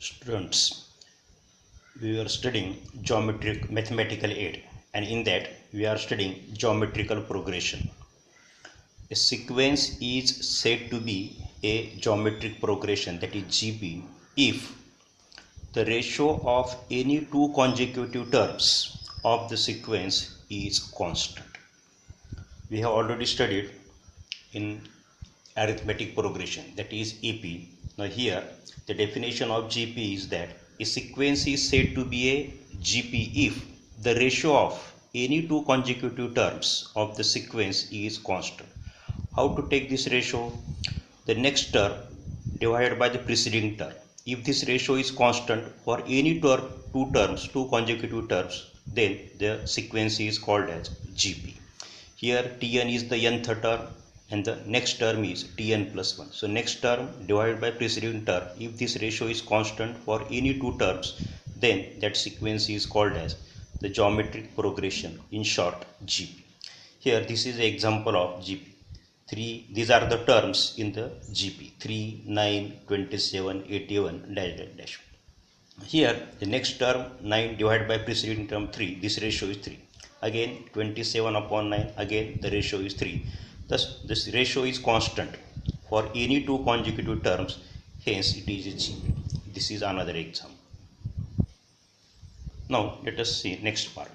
Students, we are studying geometric mathematical aid, and in that we are studying geometrical progression. A sequence is said to be a geometric progression, that is GP, if the ratio of any two consecutive terms of the sequence is constant. We have already studied in arithmetic progression, that is AP. Now here the definition of GP is that a sequence is said to be a GP if the ratio of any two consecutive terms of the sequence is constant. How to take this ratio? The next term divided by the preceding term. If this ratio is constant for any two consecutive terms, then the sequence is called as GP. Here Tn is the nth term and the next term is Tn plus 1. So next term divided by preceding term, if this ratio is constant for any two terms, then that sequence is called as the geometric progression, in short GP. Here this is an example of GP. These are the terms in the GP: 3, 9, 27, 81, dash dash dash. Here the next term 9 divided by preceding term 3, this ratio is 3. Again 27 upon 9, again the ratio is 3. Thus this ratio is constant for any two consecutive terms, hence it is a GP. This is another example. Now let us see next part.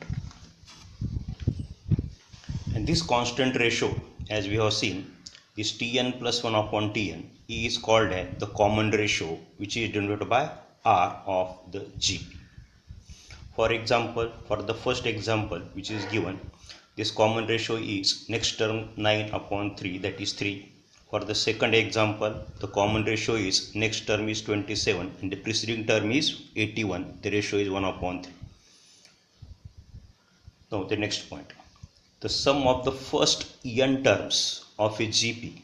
And this constant ratio, as we have seen, this Tn plus 1 upon Tn is called as the common ratio, which is denoted by R of the GP. For example, for the first example which is given, this common ratio is next term 9 upon 3, that is 3. For the second example, the common ratio is next term is 27 and the preceding term is 81, the ratio is 1 upon 3. Now the next point. The sum of the first n terms of a GP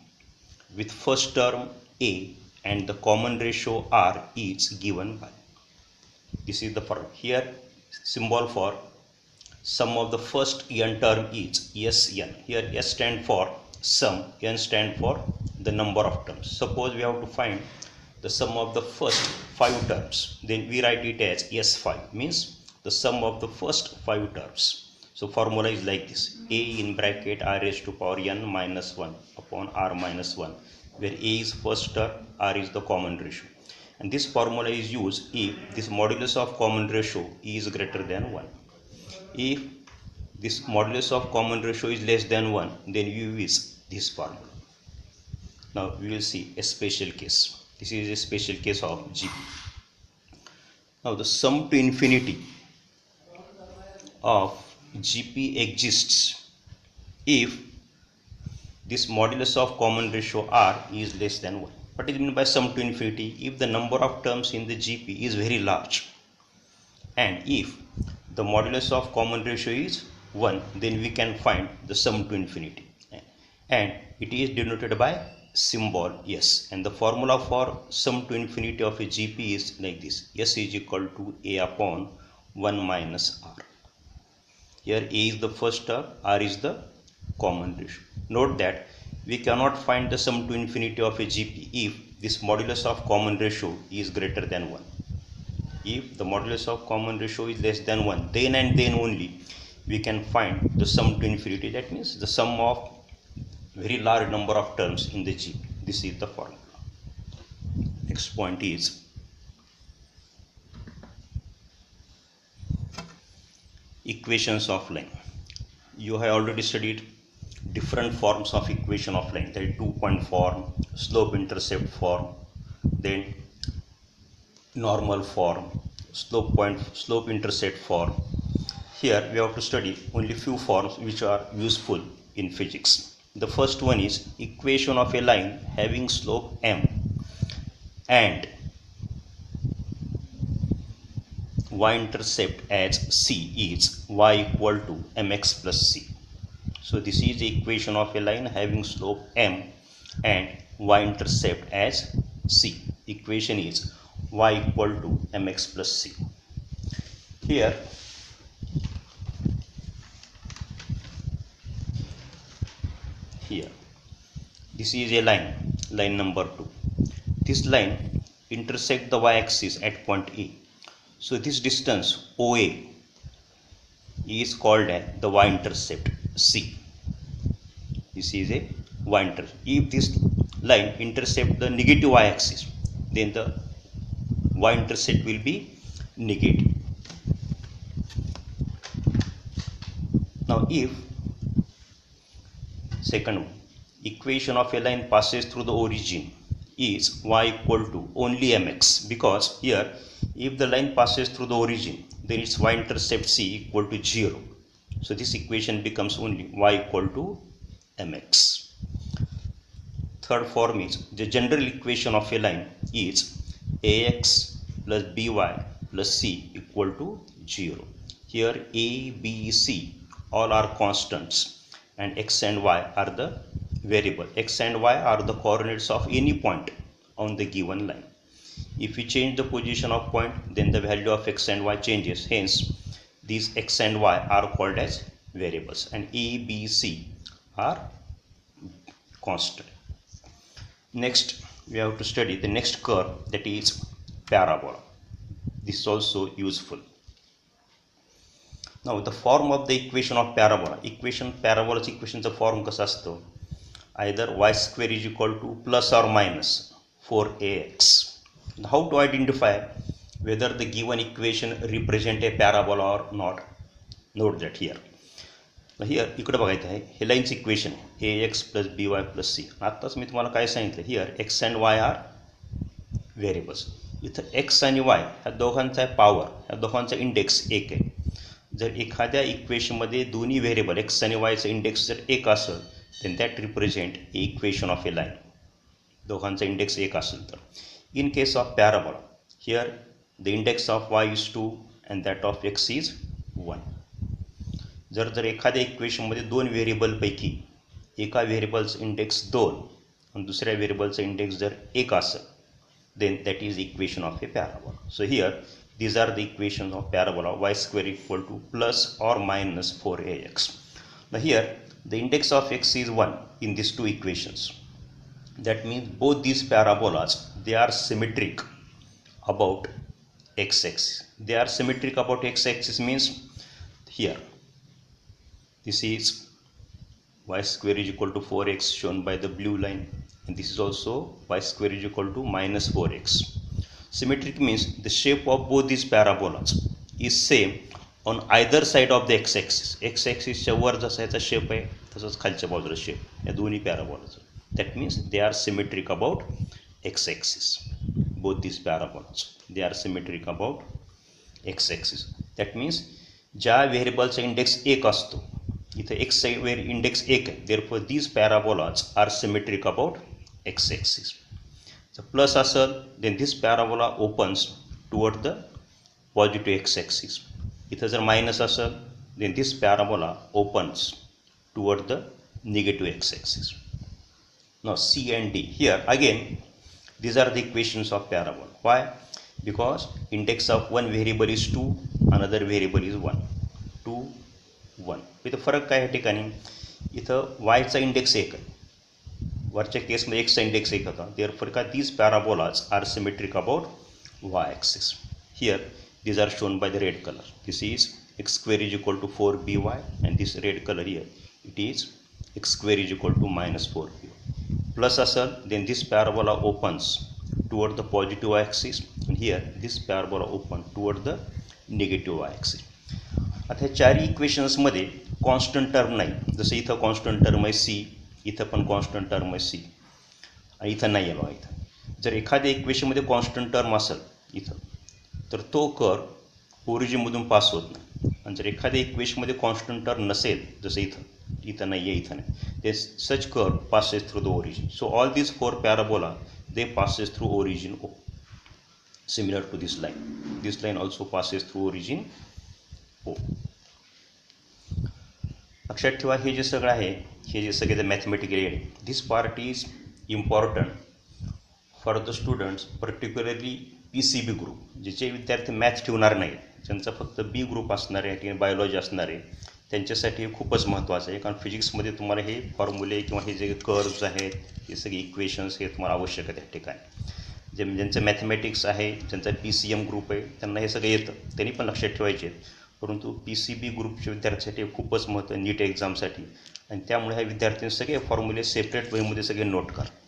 with first term A and the common ratio R is given by. This is the formula. Here symbol for sum of the first n term is Sn. Here S stand for sum, n stand for the number of terms. Suppose we have to find the sum of the first 5 terms, then we write it as S5, means the sum of the first 5 terms. So formula is like this: A in bracket R raised to power n minus 1 upon R minus 1, where A is first term, R is the common ratio. And this formula is used if this modulus of common ratio is greater than 1. If this modulus of common ratio is less than 1, then you use this formula. Now we will see a special case. This is a special case of GP. Now the sum to infinity of GP exists if this modulus of common ratio R is less than 1. What is meant by sum to infinity? If the number of terms in the GP is very large and if the modulus of common ratio is 1, then we can find the sum to infinity, and it is denoted by symbol S. And the formula for sum to infinity of a GP is like this: S is equal to A upon 1 minus R. Here A is the first term, R is the common ratio. Note that we cannot find the sum to infinity of a GP if this modulus of common ratio is greater than 1. If the modulus of common ratio is less than 1, then and then only we can find the sum to infinity. That means the sum of very large number of terms in the GP. This is the formula. Next point is equations of line. You have already studied different forms of equation of line. There is 2-point form, slope intercept form, then normal form, slope intercept form. Here we have to study only few forms which are useful in physics. The first one is equation of a line having slope m and y-intercept as c is y equal to mx plus c. So this is the equation of a line having slope m and y-intercept as c. Equation is y equal to mx plus c. Here this is a line number 2. This line intersect the y-axis at point A. So this distance OA is called as the y-intercept C. This is a y-intercept. If this line intercept the negative y-axis, then the y-intercept will be negative. Now if second one, equation of a line passes through the origin is y equal to only mx, because here if the line passes through the origin, then its y-intercept C equal to 0. So this equation becomes only y equal to mx. Third form is the general equation of a line is ax plus by plus c equal to 0. Here a, b, c all are constants and x and y are the variable. X and y are the coordinates of any point on the given line. If we change the position of point, then the value of x and y changes. Hence, these x and y are called as variables, and a, b, c are constant. Next, we have to study the next curve, that is parabola. This is also useful. Now the form of the equation of parabola. Parabola's equationचं form कसं असतं? Either y square is equal to plus or minus 4ax. How to identify whether the given equation represent a parabola or not? Note that here. Here इकडे बघायचं आहे, हे लाईनचं equation ax plus by plus c. आत्ताच मी तुम्हाला काय सांगितलं, here x and y are variables. इथं x आणि y ह्या दोघांचा पॉवर, ह्या दोघांचा इंडेक्स 1 आहे. जर एखाद्या इक्वेशनमध्ये दोन्ही व्हेरिएबल x आणि y चा इंडेक्स जर 1 असेल, then that represent a equation of a line. दोघांचा इंडेक्स 1 असेल तर. In case of parabola, here the index of y is 2 and that of x is 1. जर एखाद्या इक्वेशनमध्ये दोन व्हेरिएबलपैकी एका व्हेरिएबलचं इंडेक्स 2 आणि दुसऱ्या व्हेरिएबलचं इंडेक्स जर 1 असेल, then that is equation of a parabola. So here these are the equations of parabola. Y square equal to plus or minus 4ax. Now here the index of x is 1 in these two equations. That means both these parabolas, they are symmetric about x-axis. They are symmetric about x-axis means here this is y square is equal to 4x shown by the blue line, and this is also y square is equal to minus 4x. Symmetric means the shape of both these parabolas is same on either side of the x-axis. x-axis च्या वर जसा याचा shape आहे तसंच खालच्या बाजूला shape या दोन्ही पॅराबोलाचा. That means they are symmetric about x-axis. Both these parabolas, they are symmetric about x-axis. That means ज्या व्हेरिएबलचा इंडेक्स 1 असतो, इथे x चा इंडेक्स 1 आहे, therefore these parabolas are symmetric about x-axis. So plus असेल, then this parabola opens toward the positive x-axis. इथं जर minus असेल, then this parabola opens toward the negative x-axis. Now C and D. Here again, these are the equations of parabola. Why? Because index of one variable is 2, another variable is 1. 2, 1. इथं फरक काय आहे ठिकाणी? इथं y चा index 1 आहे. वरच्या केसमध्ये x चा इंडेक्स 1 होता. Therefore these parabolas are symmetric about y-axis. Here these are shown by the red color. This is x square is equal to 4by, and this red color here, it is x square is equal to minus 4by. Plus असेल, then this parabola opens toward the positive y-axis, and here this parabola open toward the negative y-axis. आता ह्या चारही इक्वेशन्समध्ये constant term नाही. जसं इथं constant term आहे c, इथं पण कॉन्स्टंट टर्म आहे c, आणि इथं नाही आहे. इथं जर एखाद्या इक्वेशनमध्ये कॉन्स्टंट टर्म असेल इथं, तर तो कर्व ओरिजिनमधून पास होत नाही. आणि जर एखाद्या इक्वेशनमध्ये कॉन्स्टंट टर्म नसेल, जसं इथं नाही आहे, इथं नाही, ते सच curve passes through the origin. So all these 4 parabola, they passes through origin O, similar to this line. This line also passes through origin O. लक्षात ठेवा, हे जे सगळं आहे, हे जे सगळे mathematical aid, this part is important for the students, particularly PCB group, ज्याचे विद्यार्थी maths ठेवणार नाही, ज्यांचा फक्त बी ग्रुप असणार आहे किंवा बायोलॉजी असणार आहे, त्यांच्यासाठी हे खूपच महत्त्वाचं आहे. कारण फिजिक्समध्ये तुम्हाला हे फॉर्म्युले किंवा हे जे कर्व्स आहेत, हे सगळे इक्वेशन्स हे तुम्हाला आवश्यक आहेत त्या ठिकाणी. ज्यांचं मॅथमॅटिक्स आहे, ज्यांचा PCM ग्रुप आहे, त्यांना हे सगळं येतं, त्यांनी पण लक्षात ठेवायचे आहेत. परंतु PCB ग्रुपच्या विद्यार्थ्यांसाठी खूपच महत्त्व आहे नीट एक्झामसाठी, आणि त्यामुळे ह्या विद्यार्थ्यांनी सगळे फॉर्म्युले सेपरेट वहीमध्ये सगळे नोट करा.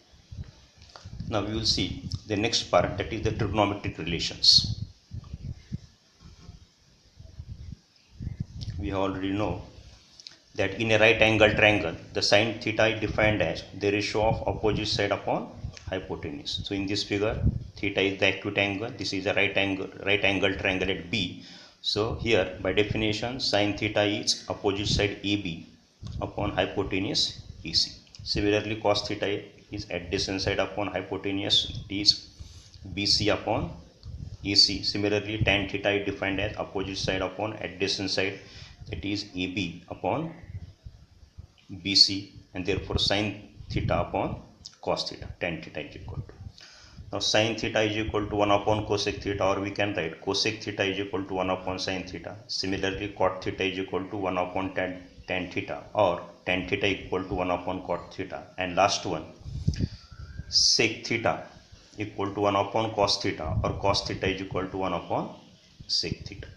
Now we will see the next part, that is the trigonometric relations. We already know that in a right angle triangle, the sine theta is defined as the ratio of opposite side upon hypotenuse. So in this figure, theta is the acute angle, this is a right angle triangle at B. So here by definition, sine theta is opposite side AB upon hypotenuse EC. Similarly, cos theta is adjacent side upon hypotenuse, it is BC upon AC. Similarly, tan theta is defined as opposite side upon adjacent side, that is AB upon BC, and therefore sin theta upon cos theta, tan theta is equal to. Now sin theta is equal to 1 upon cosec theta, or we can write cosec theta is equal to 1 upon sin theta. Similarly, cot theta is equal to 1 upon tan theta, or tan theta equal to 1 upon cot theta. And last one, sec theta equal to 1 upon cos theta, or cos theta is equal to 1 upon sec theta.